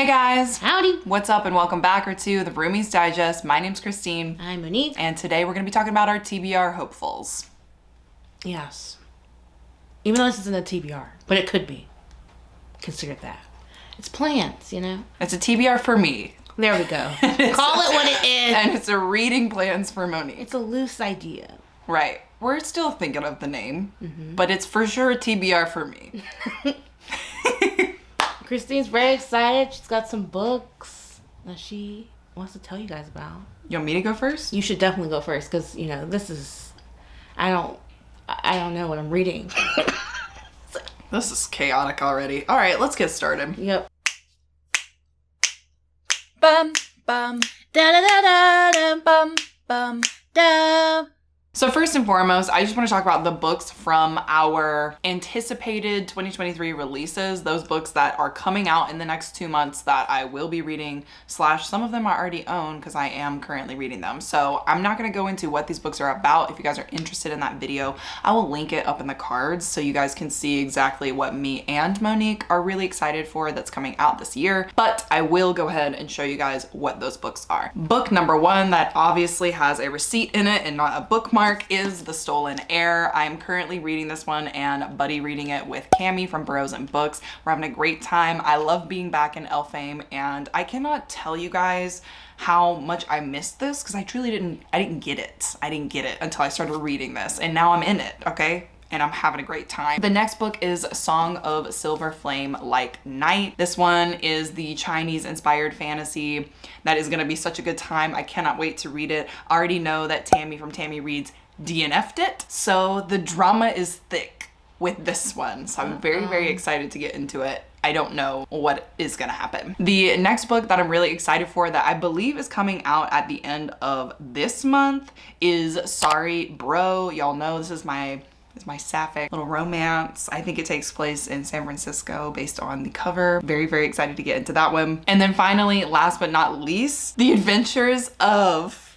Hey guys! Howdy! What's up and welcome back to the Roomies Digest. My name's Christine. I'm Monique. And today we're going to be talking about our TBR hopefuls. Yes. Even though this isn't a TBR, but it could be. Consider that. It's plans, you know? It's a TBR for me. There we go. Call it what it is. And it's a reading plans for Monique. It's a loose idea. Right. We're still thinking of the name, but it's for sure a TBR for me. Christine's very excited. She's got some books that she wants to tell you guys about. You want me to go first? You should definitely go first because, you know, this is... I don't know what I'm reading. This is chaotic already. All right, let's get started. Yep. Bum, bum, Da da da da da bum, bum. da. So first and foremost, I just want to talk about the books from our anticipated 2023 releases, those books that are coming out in the next 2 months that I will be reading, / some of them I already own because I am currently reading them. So I'm not going to go into what these books are about. If you guys are interested in that video, I will link it up in the cards so you guys can see exactly what me and Monique are really excited for that's coming out this year. But I will go ahead and show you guys what those books are. Book number 1 that obviously has a receipt in it and not a bookmark is The Stolen Heir. I'm currently reading this one and buddy reading it with Cammie from Burrows and Books. We're having a great time. I love being back in Elfame and I cannot tell you guys how much I missed this because I truly didn't get it. I didn't get it until I started reading this and now I'm in it, okay? And I'm having a great time. The next book is Song of Silver Flame Like Night. This one is the Chinese inspired fantasy that is gonna be such a good time. I cannot wait to read it. I already know that Tammy from Tammy Reads DNF'd it, so the drama is thick with this one. So I'm very, very excited to get into it. I don't know what is gonna happen. The next book that I'm really excited for that I believe is coming out at the end of this month is Sorry Bro. Y'all know this is my sapphic little romance. I think it takes place in San Francisco based on the cover. Very, very excited to get into that one. And then finally, last but not least, The Adventures of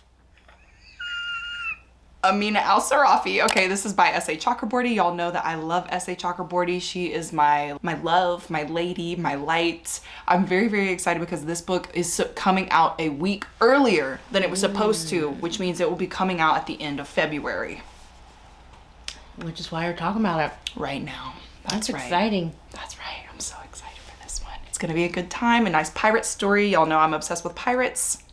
Amina Al-Sarafi. Okay, this is by S.A. Chakraborty. Y'all know that I love S.A. Chakraborty. She is my love, my lady, my light. I'm very, very excited because this book is coming out a week earlier than it was supposed to, which means it will be coming out at the end of February. Which is why we're talking about it Right now. That's right. exciting. That's right. I'm so excited for this one. It's gonna be a good time, a nice pirate story. Y'all know I'm obsessed with pirates.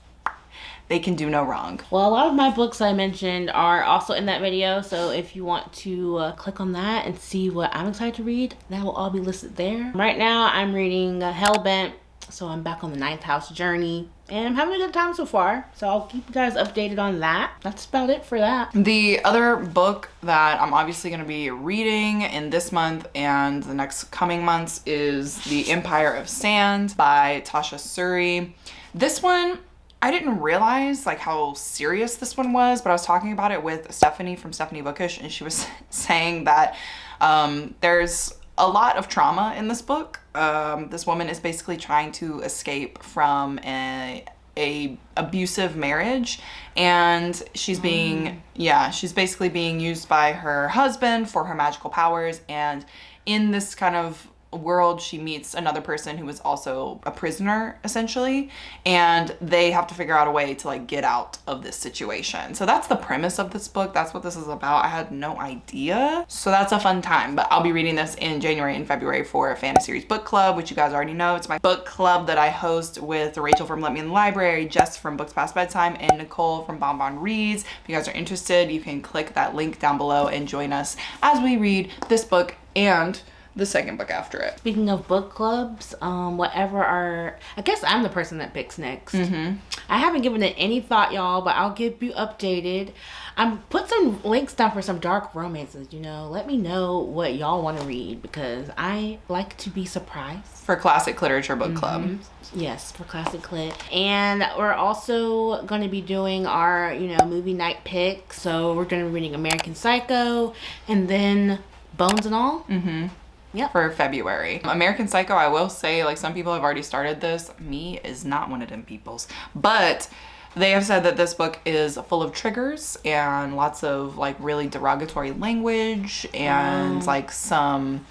They can do no wrong. Well, a lot of my books I mentioned are also in that video, so if you want to click on that and see what I'm excited to read, that will all be listed there. Right now, I'm reading Hellbent, so I'm back on the 9th house journey, and I'm having a good time so far, so I'll keep you guys updated on that. That's about it for that. The other book that I'm obviously going to be reading in this month and the next coming months is The Empire of Sand by Tasha Suri. This one, I didn't realize like how serious this one was, but I was talking about it with Stephanie from Stephanie Bookish, and she was saying that there's a lot of trauma in this book. This woman is basically trying to escape from a abusive marriage, and she's being she's basically being used by her husband for her magical powers, and in this kind of world she meets another person who is also a prisoner essentially, and they have to figure out a way to like get out of this situation. So that's the premise of this book. That's what this is about. I had no idea. So that's a fun time, but I'll be reading this in January and February for a Fantasy Series Book Club, which you guys already know. It's my book club that I host with Rachel from Let Me in the Library, Jess from Books Past Bedtime, and Nicole from Bon Bon Reads. If you guys are interested, you can click that link down below and join us as we read this book and the second book after it. Speaking of book clubs, I guess I'm the person that picks next. I haven't given it any thought, y'all, but I'll keep you updated. Put some links down for some dark romances, you know. Let me know what y'all want to read because I like to be surprised. For Classic Literature Book Club. Yes, for Classic Lit. And we're also going to be doing our, movie night pick. So we're going to be reading American Psycho and then Bones and All. Yep. For February. American Psycho, I will say, like, some people have already started this. Me is not one of them peoples. But they have said that this book is full of triggers and lots of, like, really derogatory language and, like, some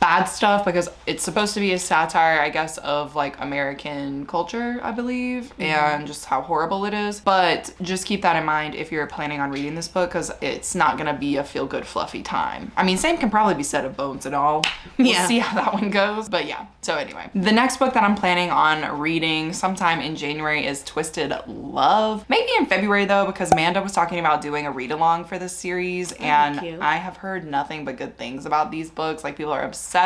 bad stuff because it's supposed to be a satire, I guess, of like American culture, I believe, and just how horrible it is. But just keep that in mind if you're planning on reading this book, because it's not gonna be a feel-good fluffy time. I mean, same can probably be said of Bones and All. We'll see how that one goes. But yeah, so anyway, the next book that I'm planning on reading sometime in January is Twisted Love. Maybe in February though, because Amanda was talking about doing a read along for this series, and I have heard nothing but good things about these books. Like, people are obsessed.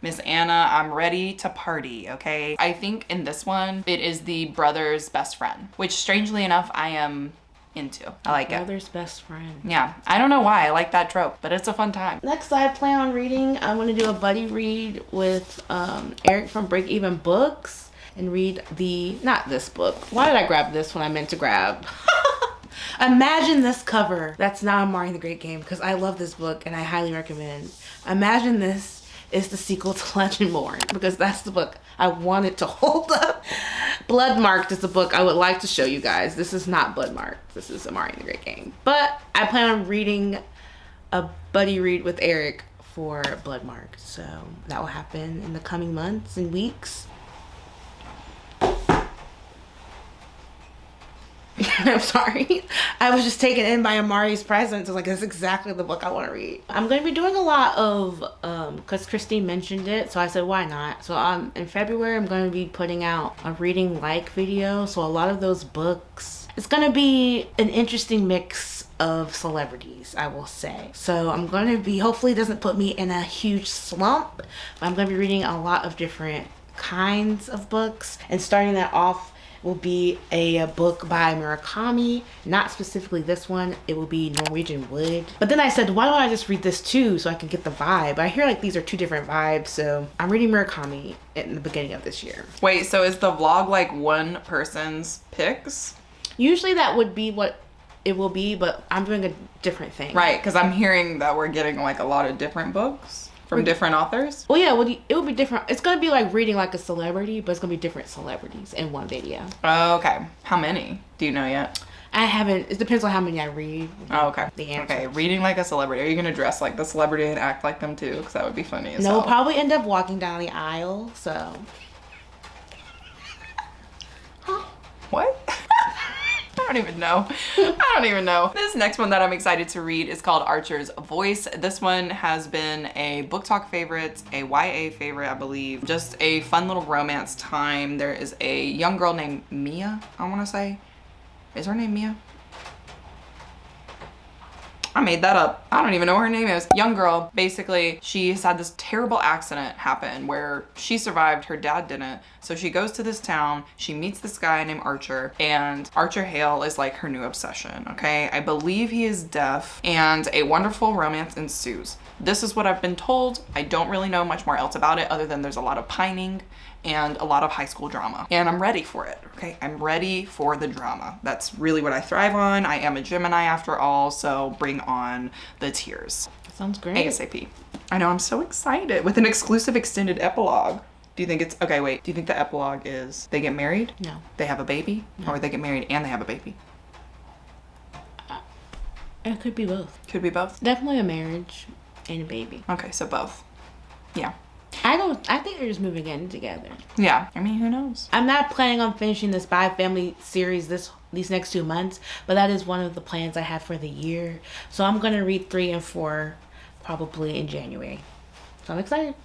Miss Anna, I'm ready to party, okay? I think in this one, it is the brother's best friend, which strangely enough, I am into. I like it. Brother's best friend. Yeah, I don't know why I like that trope, but it's a fun time. Next, I plan on reading, I'm gonna do a buddy read with Eric from Break Even Books and read not this book. Why did I grab this when I meant to grab? Imagine This Cover. That's not Amari the Great Game, because I love this book and I highly recommend. Imagine This is the sequel to Legendborn, because that's the book I wanted to hold up. Bloodmarked is the book I would like to show you guys. This is not Bloodmarked. This is Amari the Great Game. But I plan on reading a buddy read with Eric for Bloodmarked. So that will happen in the coming months and weeks. I'm sorry. I was just taken in by Amari's presence. I was like, that's exactly the book I want to read. I'm going to be doing a lot of, because Christine mentioned it, so I said, why not? So in February, I'm going to be putting out a reading like video. So a lot of those books, it's going to be an interesting mix of celebrities, I will say. So I'm going to be, hopefully it doesn't put me in a huge slump, but I'm going to be reading a lot of different kinds of books. And starting that off will be a book by Murakami, not specifically this one. It will be Norwegian Wood. But then I said, why don't I just read this too, so I can get the vibe? I hear like these are two different vibes, so I'm reading Murakami in the beginning of this year. Wait, so is the vlog like one person's picks? Usually that would be what it will be, but I'm doing a different thing. Right, because I'm hearing that we're getting like a lot of different books from different authors. Well, yeah, it would be different. It's going to be like reading like a celebrity, but it's going to be different celebrities in one video. Oh, okay. How many? Do you know yet? I haven't. It depends on how many I read. Oh, okay. The answer. Okay, reading like a celebrity. Are you going to dress like the celebrity and act like them too? Because that would be funny as hell. No, we'll probably end up walking down the aisle, so. What? I don't even know. I don't even know. This next one that I'm excited to read is called Archer's Voice. This one has been a book talk favorite, a YA favorite, I believe. Just a fun little romance time. There is a young girl named Mia, I want to say. Is her name Mia? I made that up. I don't even know what her name is. Young girl, basically, she has had this terrible accident happen where she survived, her dad didn't. So she goes to this town, she meets this guy named Archer, and Archer Hale is like her new obsession, okay? I believe he is deaf, and a wonderful romance ensues. This is what I've been told. I don't really know much more else about it other than there's a lot of pining and a lot of high school drama. And I'm ready for it, okay? I'm ready for the drama. That's really what I thrive on. I am a Gemini after all, so bring on the tears. Sounds great. ASAP. I know, I'm so excited. With an exclusive extended epilogue. Do you think it's, okay, wait. Do you think the epilogue is they get married? No. They have a baby? No. Or they get married and they have a baby? It could be both. Could be both? Definitely a marriage and a baby. Okay, so both. Yeah. I think they're just moving in together. Yeah, I mean, who knows? I'm not planning on finishing this Spy Family series these next 2 months, but that is one of the plans I have for the year. So I'm gonna read 3 and 4 probably in January. So I'm excited.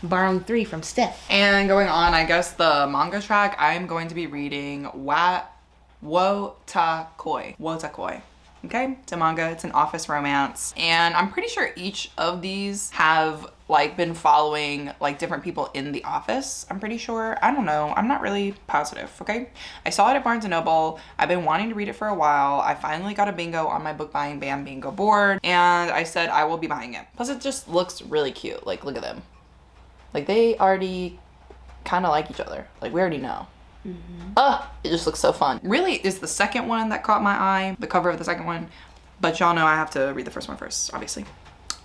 Borrowing 3 from Steph. And going on, I guess the manga track, I'm going to be reading Wotakoi. Wotakoi. Okay, it's a manga, it's an office romance. And I'm pretty sure each of these have like been following like different people in the office. I'm pretty sure, I don't know. I'm not really positive, okay? I saw it at Barnes & Noble. I've been wanting to read it for a while. I finally got a bingo on my book buying BAM bingo board and I said I will be buying it. Plus it just looks really cute. Like, look at them. Like they already kind of like each other. Like we already know. It just looks so fun. Really is the second one that caught my eye, the cover of the second one, but y'all know I have to read the first one first, obviously.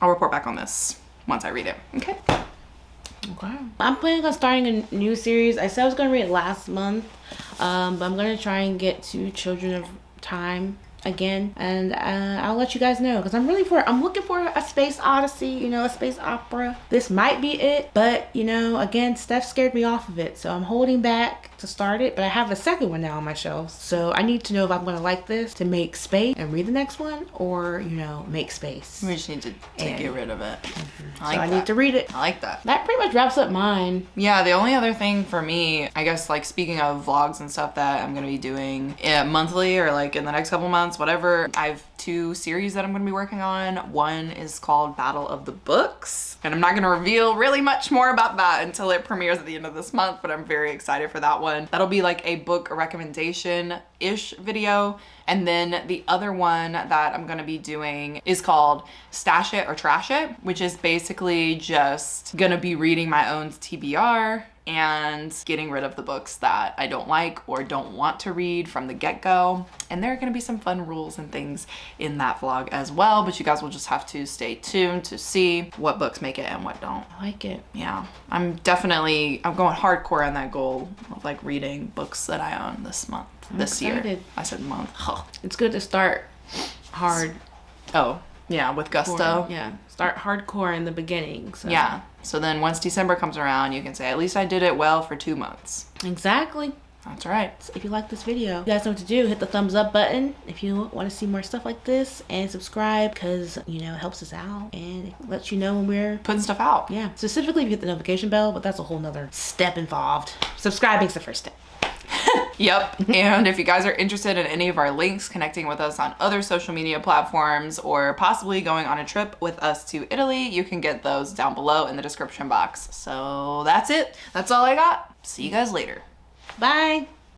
I'll report back on this once I read it. Okay. I'm planning on starting a new series. I said I was gonna read it last month, but I'm gonna try and get to Children of Time again, and I'll let you guys know, because I'm looking for a space odyssey, you know, a space opera. This might be it, but you know, again, Steph scared me off of it, so I'm holding back to start it. But I have the second one now on my shelf, so I need to know if I'm going to like this to make space and read the next one, or you know, make space. We just need to get rid of it. I need to read it. I like that. That pretty much wraps up mine. Yeah, the only other thing for me, I guess, like speaking of vlogs and stuff that I'm gonna be doing monthly or like in the next couple months, whatever, I have 2 series that I'm gonna be working on. One is called Battle of the Books, and I'm not gonna reveal really much more about that until it premieres at the end of this month, but I'm very excited for that one. That'll be like a book recommendation-ish video. And then the other one that I'm gonna be doing is called Stash It or Trash It, which is basically just gonna be reading my own TBR and getting rid of the books that I don't like or don't want to read from the get-go. And there are gonna be some fun rules and things in that vlog as well, but you guys will just have to stay tuned to see what books make it and what don't. I like it. Yeah, I'm going hardcore on that goal of like reading books that I own this month. This year. I said month. Oh. It's good to start hard. Oh, yeah, with gusto. Yeah, start hardcore in the beginning. So. Yeah, so then once December comes around, you can say, at least I did it well for 2 months. Exactly. That's right. If you like this video, you guys know what to do. Hit the thumbs up button if you want to see more stuff like this, and subscribe, because you know, it helps us out and it lets you know when we're putting stuff out. Yeah, specifically if you hit the notification bell, but that's a whole nother step involved. Subscribing's the first step. Yep. And if you guys are interested in any of our links, connecting with us on other social media platforms, or possibly going on a trip with us to Italy, you can get those down below in the description box. So that's it. That's all I got. See you guys later. Bye.